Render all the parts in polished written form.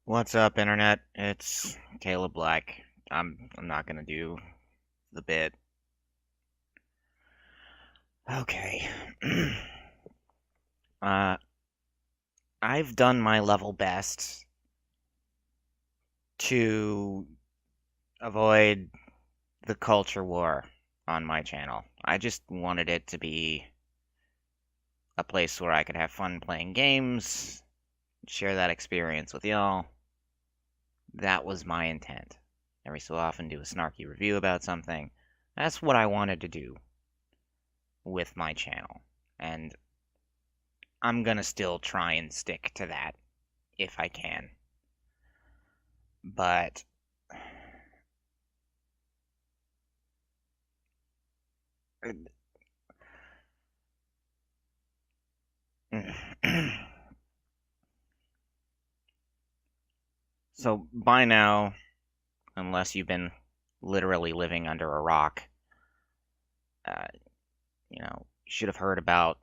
What's up, internet? It's Caleb Black. I'm not gonna do the bit. Okay. uh, I've done my level best to avoid the culture war on my channel. I just wanted it to be a place where I could have fun playing games, share that experience with y'all. That was my intent. Every so often do a snarky review about something. That's what I wanted to do with my channel. And I'm gonna still try and stick to that if I can. But so by now, unless you've been literally living under a rock, uh, you should have heard about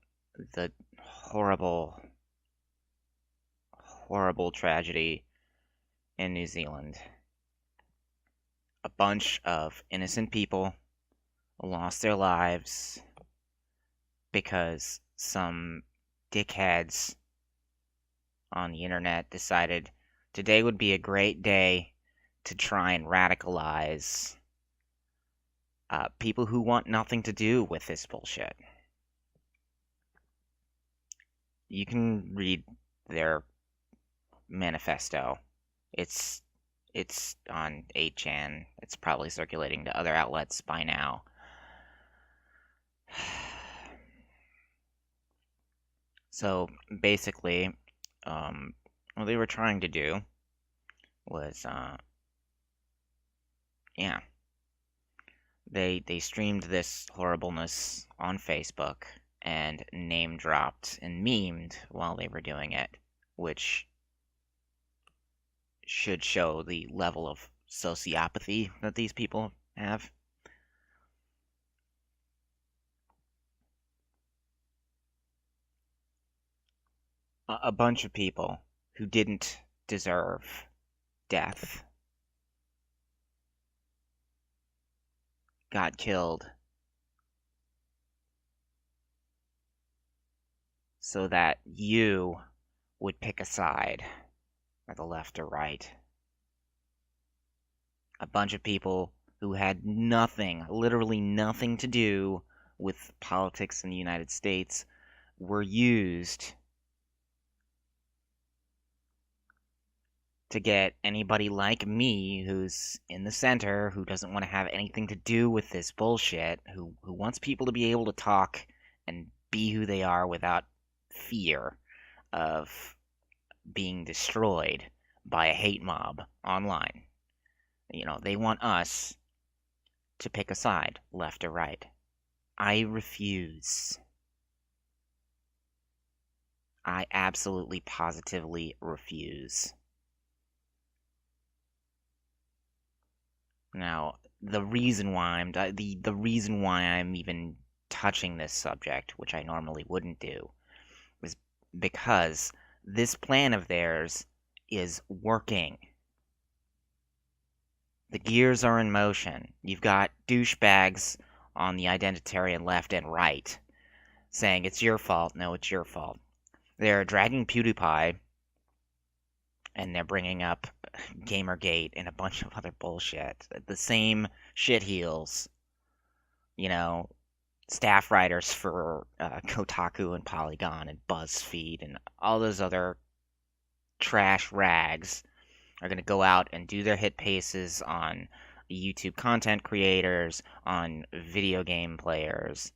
the horrible, horrible tragedy in New Zealand. A bunch of innocent people lost their lives because some dickheads on the internet decided today would be a great day to try and radicalize people who want nothing to do with this bullshit. You can read their manifesto. It's it's on 8chan. It's probably circulating to other outlets by now. So basically, what they were trying to do was, yeah, they streamed this horribleness on Facebook and name dropped and memed while they were doing it, which should show the level of sociopathy that these people have. A bunch of people who didn't deserve death got killed so that you would pick a side, or the left or right. A bunch of people who had nothing, literally nothing to do with politics in the United States were used to get anybody like me who's in the center, who doesn't want to have anything to do with this bullshit, who wants people to be able to talk and be who they are without fear of being destroyed by a hate mob online. They want us to pick a side, left or right. I refuse. I absolutely positively refuse. Now, the reason why I'm even touching this subject, which I normally wouldn't do, is because this plan of theirs is working. The gears are in motion. You've got douchebags on the identitarian left and right saying it's your fault. No, it's your fault. They're dragging PewDiePie and they're bringing up Gamergate and a bunch of other bullshit. The same shitheels, staff writers for Kotaku and Polygon and BuzzFeed and all those other trash rags are going to go out and do their hit pieces on YouTube content creators, on video game players,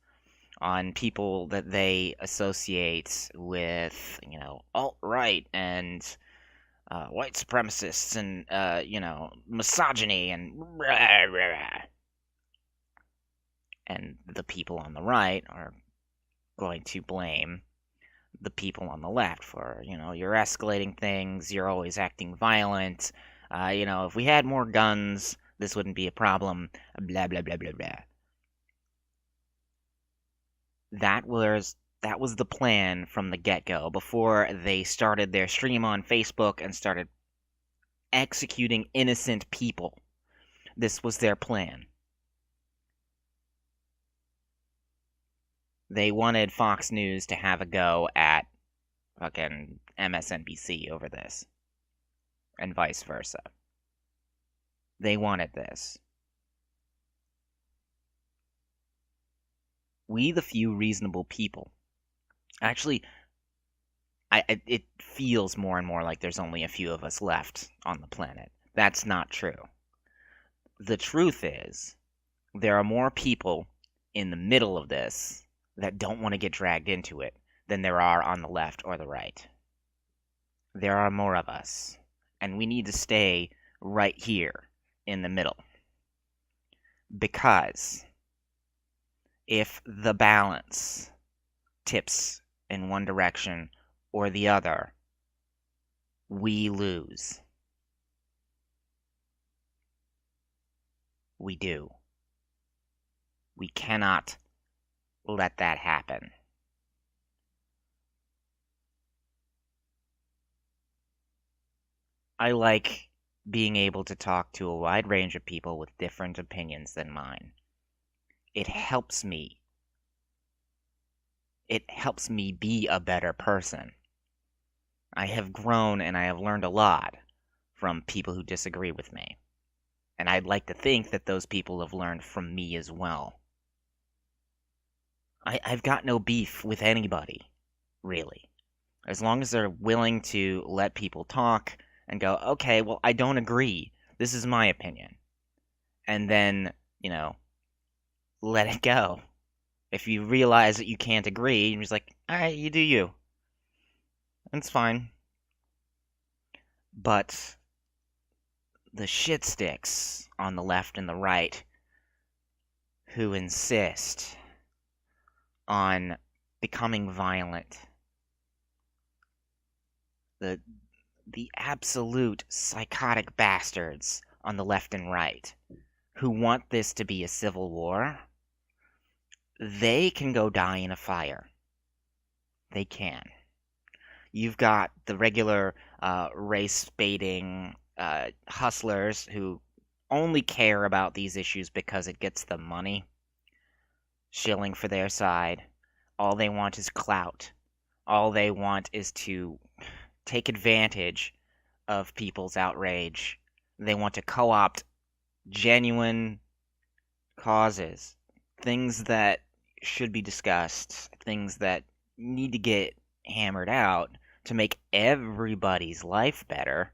on people that they associate with, alt-right and white supremacists and, misogyny and rah, rah, rah. And the people on the right are going to blame the people on the left for, you're escalating things, you're always acting violent, if we had more guns, this wouldn't be a problem, blah, blah, blah, blah, blah. That was the plan from the get-go, before they started their stream on Facebook and started executing innocent people. This was their plan. They wanted Fox News to have a go at fucking MSNBC over this, and vice versa. They wanted this. We, the few reasonable people, actually, it feels more and more like there's only a few of us left on the planet. That's not true. The truth is, there are more people in the middle of this that don't want to get dragged into it than there are on the left or the right. There are more of us, and we need to stay right here in the middle. Because if the balance tips in one direction or the other, we lose. We do. We cannot let that happen. I like being able to talk to a wide range of people with different opinions than mine. It helps me. It helps me be a better person. I have grown and I have learned a lot from people who disagree with me. And I'd like to think that those people have learned from me as well. I've got no beef with anybody, really. As long as they're willing to let people talk and go, okay, well, I don't agree. This is my opinion. And then, let it go. If you realize that you can't agree, you're just like, alright, you do you. That's fine. But the shit sticks on the left and the right who insist on becoming violent. The absolute psychotic bastards on the left and right who want this to be a civil war, they can go die in a fire. They can. You've got the regular race-baiting hustlers who only care about these issues because it gets them money, shilling for their side. All they want is clout. All they want is to take advantage of people's outrage. They want to co-opt genuine causes, things that should be discussed, things that need to get hammered out to make everybody's life better.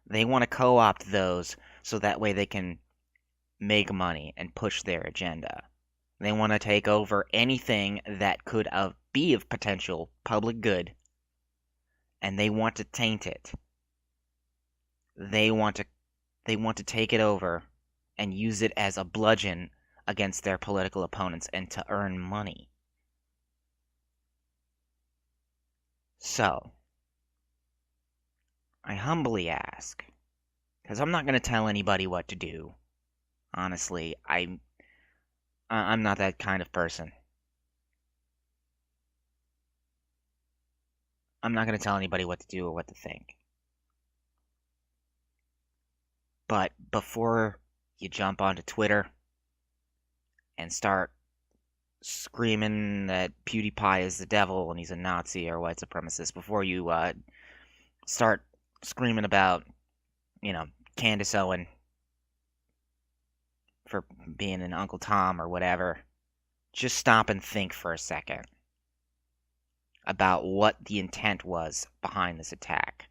They want to co-opt those so that way they can make money and push their agenda. They want to take over anything that could be of potential public good, and they want to taint it. They want to take it over and use it as a bludgeon against their political opponents and to earn money. So, I humbly ask, because I'm not going to tell anybody what to do. Honestly, I'm not that kind of person. I'm not going to tell anybody what to do or what to think. But before you jump onto Twitter and start screaming that PewDiePie is the devil and he's a Nazi or white supremacist, before you start screaming about, Candace Owen for being an Uncle Tom or whatever, just stop and think for a second about what the intent was behind this attack.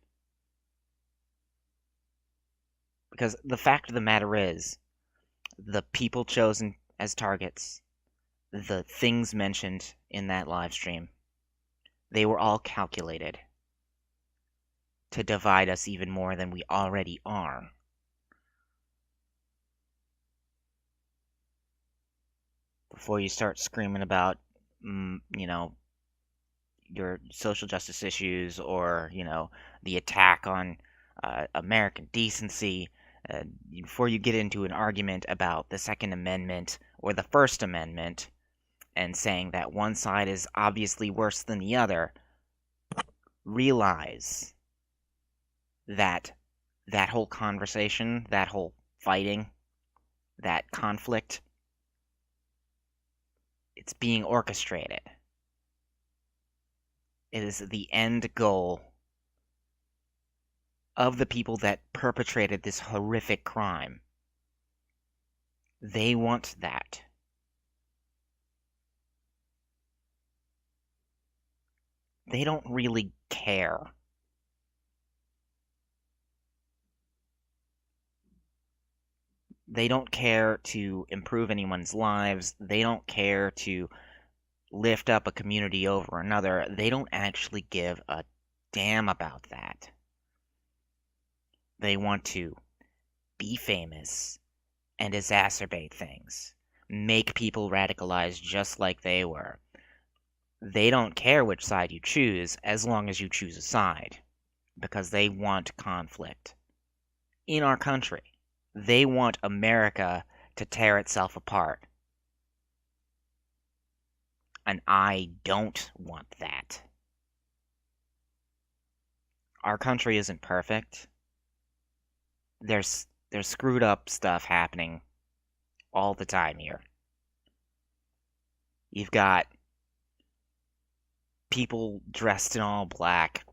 Because the fact of the matter is, the people chosen as targets, the things mentioned in that live stream, they were all calculated to divide us even more than we already are. Before you start screaming about, your social justice issues or, the attack on American decency, before you get into an argument about the Second Amendment or the First Amendment and saying that one side is obviously worse than the other, realize that that whole conversation, that whole fighting, that conflict, it's being orchestrated. It is the end goal of the people that perpetrated this horrific crime. They want that. They don't really care. They don't care to improve anyone's lives. They don't care to lift up a community over another. They don't actually give a damn about that. They want to be famous and exacerbate things, make people radicalized just like they were. They don't care which side you choose as long as you choose a side, because they want conflict. In our country, they want America to tear itself apart. And I don't want that. Our country isn't perfect. There's screwed up stuff happening all the time here. You've got people dressed in all black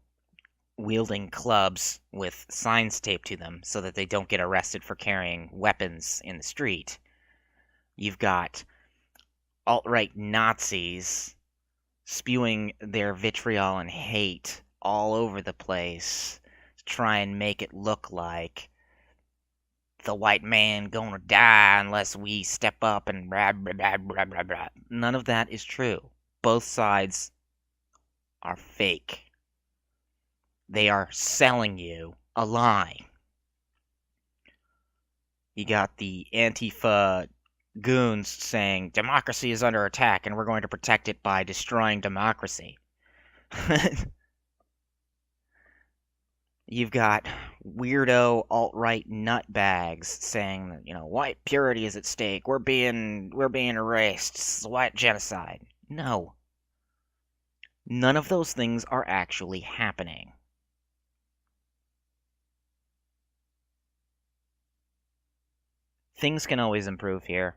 wielding clubs with signs taped to them so that they don't get arrested for carrying weapons in the street. You've got alt-right Nazis spewing their vitriol and hate all over the place to try and make it look like the white man gonna die unless we step up and blah, blah, blah, blah, blah, blah. None of that is true. Both sides are fake. They are selling you a lie. You got the Antifa goons saying democracy is under attack and we're going to protect it by destroying democracy. You've got weirdo alt-right nutbags saying that, white purity is at stake. We're being erased. It's white genocide. No. None of those things are actually happening. Things can always improve here.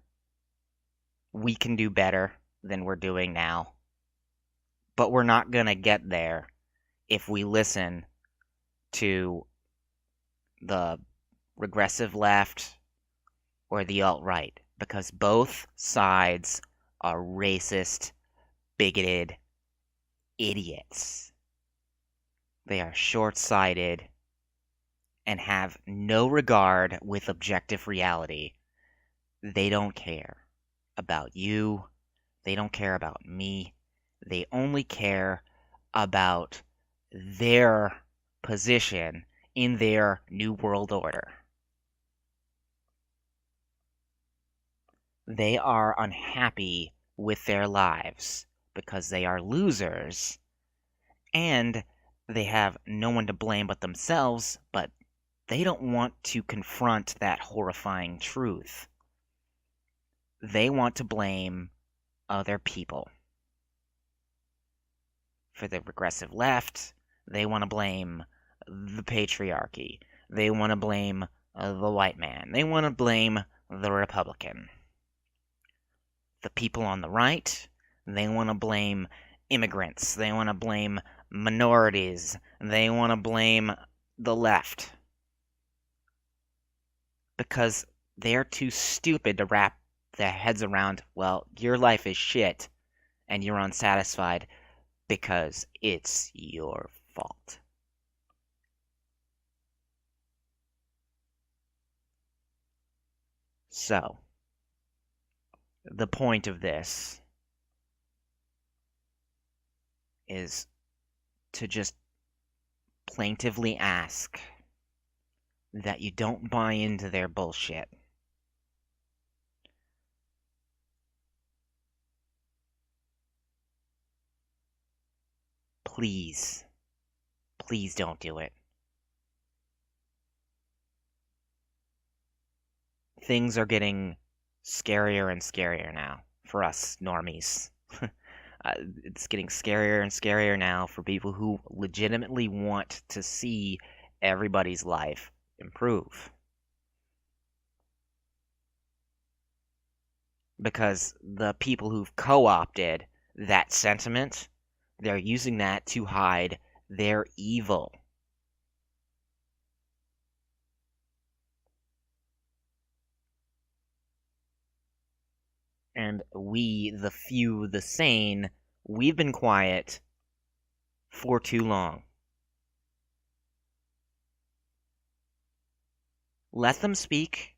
We can do better than we're doing now. But we're not gonna get there if we listen to the regressive left or the alt-right, because both sides are racist, bigoted idiots. They are short-sighted and have no regard with objective reality. They don't care about you. They don't care about me. They only care about their position in their new world order. They are unhappy with their lives because they are losers and they have no one to blame but themselves, but they don't want to confront that horrifying truth. They want to blame other people. For the regressive left, they want to blame the patriarchy. They want to blame the white man. They want to blame the Republican. The people on the right, they want to blame immigrants. They want to blame minorities. They want to blame the left. Because they're too stupid to wrap their heads around, well, your life is shit and you're unsatisfied because it's your fault. So, the point of this is to just plaintively ask that you don't buy into their bullshit. Please, please don't do it. Things are getting scarier and scarier now for us normies. It's getting scarier and scarier now for people who legitimately want to see everybody's life improve. Because the people who've co-opted that sentiment, they're using that to hide their evil. And we, the few, the sane, we've been quiet for too long. Let them speak.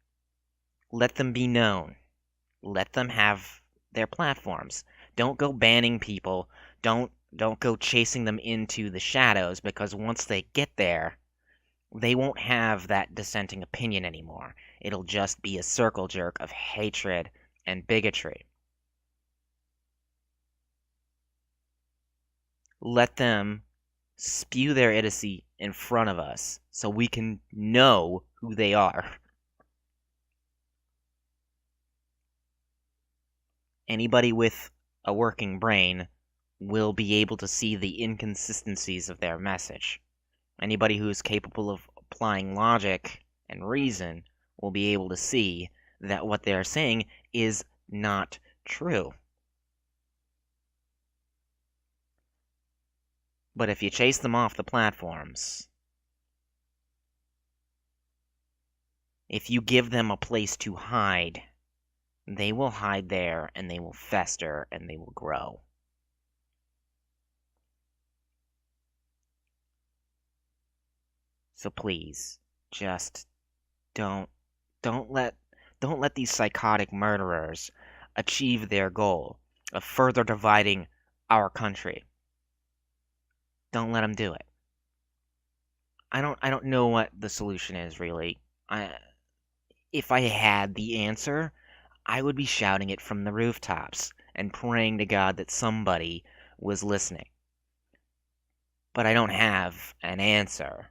Let them be known. Let them have their platforms. Don't go banning people. Don't go chasing them into the shadows, because once they get there, they won't have that dissenting opinion anymore. It'll just be a circle jerk of hatred and bigotry. Let them spew their idiocy in front of us so we can know who they are. Anybody with a working brain will be able to see the inconsistencies of their message. Anybody who is capable of applying logic and reason will be able to see that what they're saying is not true. But if you chase them off the platforms, if you give them a place to hide, they will hide there and they will fester and they will grow. So please, just don't let these psychotic murderers achieve their goal of further dividing our country. Don't let them do it. I don't know what the solution is really. If I had the answer, I would be shouting it from the rooftops and praying to God that somebody was listening. But I don't have an answer.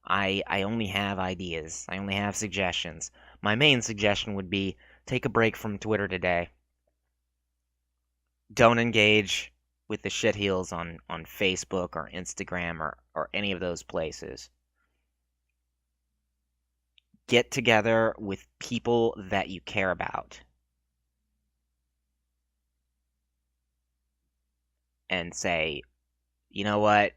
I only have ideas. I only have suggestions. My main suggestion would be take a break from Twitter today. Don't engage with the shitheels on Facebook or Instagram or any of those places. Get together with people that you care about. And say, you know what?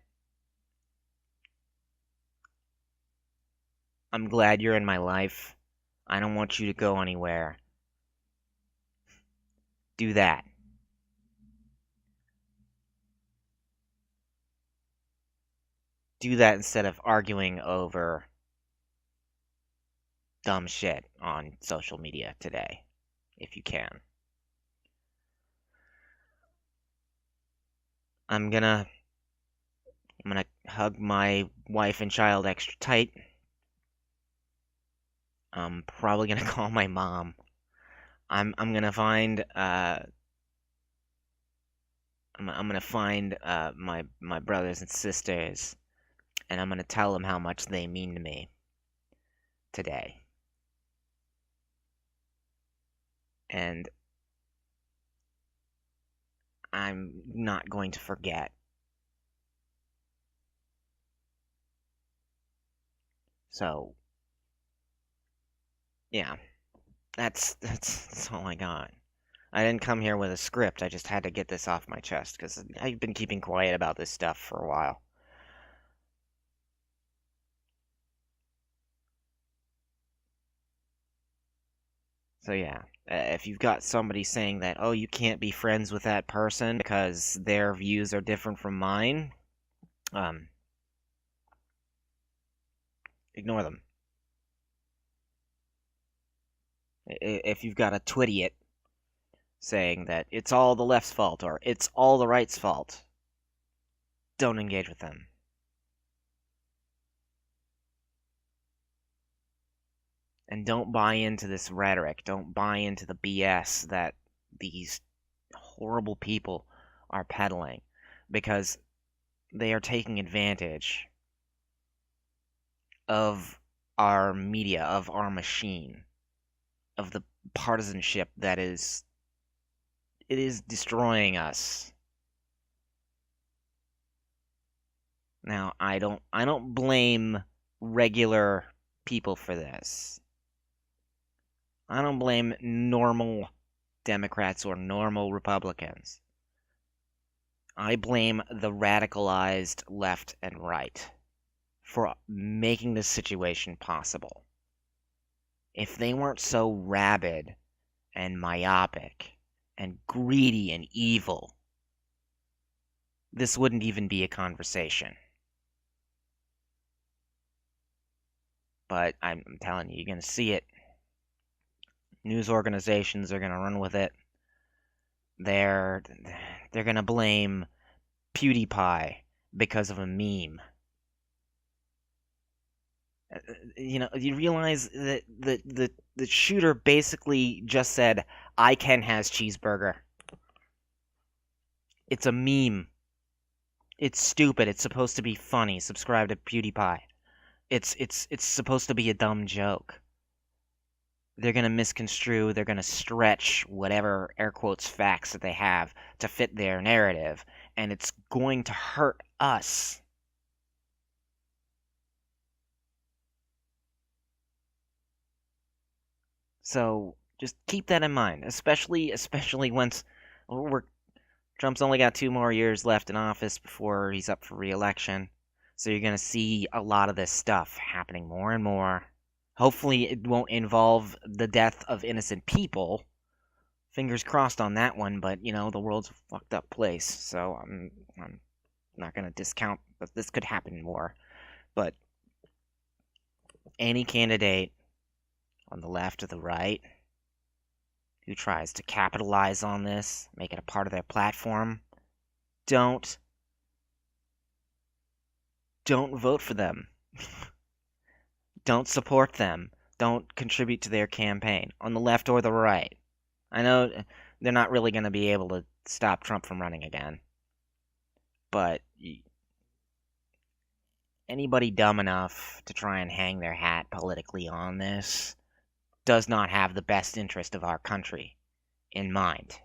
I'm glad you're in my life. I don't want you to go anywhere. Do that. Do that instead of arguing over dumb shit on social media today, if you can. I'm gonna hug my wife and child extra tight. I'm probably gonna call my mom. I'm gonna find I'm gonna find my brothers and sisters, and I'm gonna tell them how much they mean to me today. And I'm not going to forget. So, yeah, that's all I got. I didn't come here with a script. I just had to get this off my chest because I've been keeping quiet about this stuff for a while. So yeah, if you've got somebody saying that, oh, you can't be friends with that person because their views are different from mine, ignore them. If you've got a twittiot saying that it's all the left's fault or it's all the right's fault, don't engage with them. And don't buy into this rhetoric. Don't buy into the BS that these horrible people are peddling, because they are taking advantage of our media, of our machine, of the partisanship that is destroying us. Now, I don't blame regular people for this. I don't blame normal Democrats or normal Republicans. I blame the radicalized left and right for making this situation possible. If they weren't so rabid and myopic and greedy and evil, this wouldn't even be a conversation. But I'm telling you, you're going to see it. News organizations are going to run with it. They're going to blame PewDiePie because of a meme. You realize that the shooter basically just said, "I can has cheeseburger." It's a meme. It's stupid. It's supposed to be funny. Subscribe to PewDiePie. It's supposed to be a dumb joke. They're gonna misconstrue. They're gonna stretch whatever air quotes facts that they have to fit their narrative, and it's going to hurt us. So just keep that in mind, especially once we're Trump's only got 2 more years left in office before he's up for re-election. So you're going to see a lot of this stuff happening more and more. Hopefully it won't involve the death of innocent people. Fingers crossed on that one, but the world's a fucked up place. So I'm not going to discount that this could happen more. But any candidate on the left or the right who tries to capitalize on this, make it a part of their platform, don't vote for them. Don't support them. Don't contribute to their campaign, on the left or the right. I know they're not really going to be able to stop Trump from running again, but anybody dumb enough to try and hang their hat politically on this does not have the best interest of our country in mind.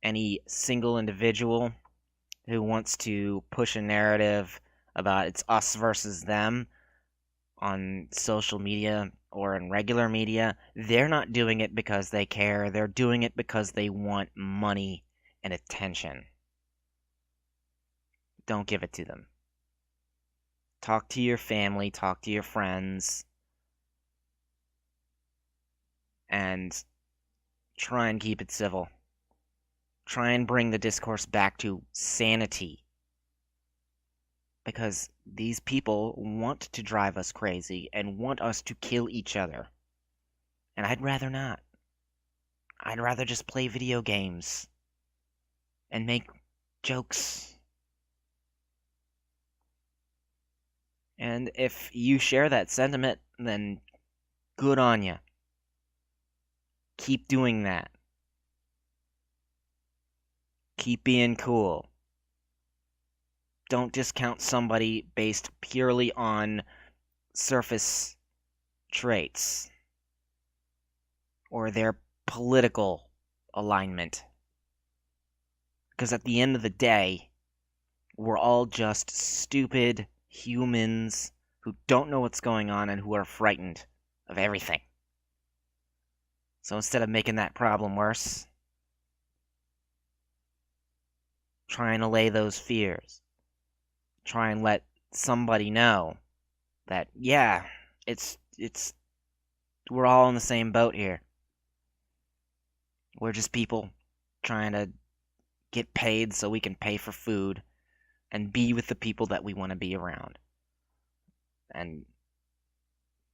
Any single individual who wants to push a narrative about it's us versus them on social media or in regular media, they're not doing it because they care. They're doing it because they want money and attention. Don't give it to them. Talk to your family, talk to your friends, and try and keep it civil. Try and bring the discourse back to sanity. Because these people want to drive us crazy and want us to kill each other. And I'd rather not. I'd rather just play video games and make jokes. And if you share that sentiment, then good on you. Keep doing that. Keep being cool. Don't discount somebody based purely on surface traits or their political alignment. Because at the end of the day, we're all just stupid humans who don't know what's going on and who are frightened of everything. So instead of making that problem worse, try and allay those fears. Try and let somebody know that, yeah, we're all in the same boat here. We're just people trying to get paid so we can pay for food and be with the people that we want to be around. And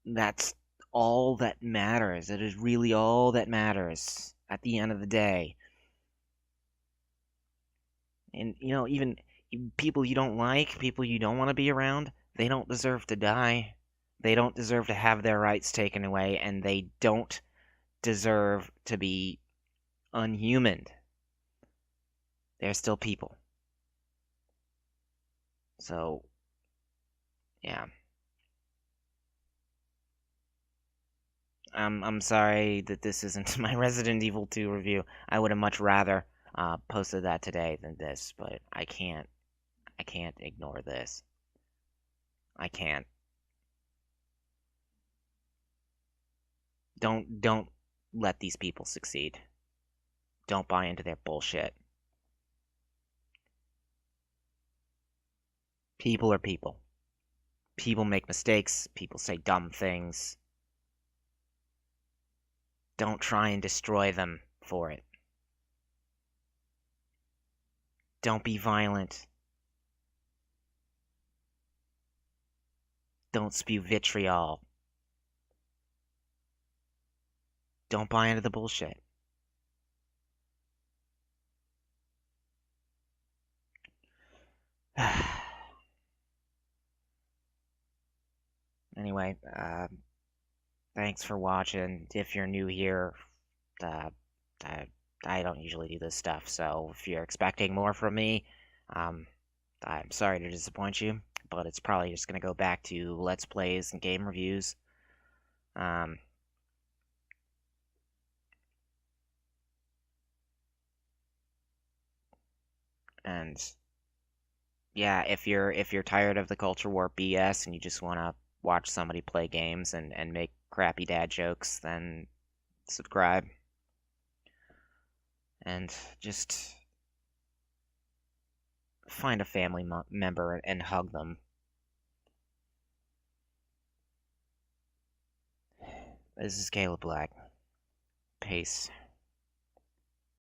that's all that matters. It is really all that matters at the end of the day. And, even people you don't like, people you don't want to be around, they don't deserve to die. They don't deserve to have their rights taken away, and they don't deserve to be unhumaned. They're still people. So, yeah. I'm sorry that this isn't my Resident Evil 2 review. I would have much rather posted that today than this, but I can't ignore this. I can't. Don't let these people succeed. Don't buy into their bullshit. People are people. People make mistakes, people say dumb things. Don't try and destroy them for it. Don't be violent. Don't spew vitriol. Don't buy into the bullshit. Anyway, thanks for watching. If you're new here, uh, I, I don't usually do this stuff, so if you're expecting more from me, um, I'm sorry to disappoint you, but it's probably just gonna go back to Let's Plays and game reviews. Um, and yeah, if you're tired of the culture war BS and you just wanna watch somebody play games and make crappy dad jokes, then subscribe and just find a family member and hug them. This is Caleb Black. Peace.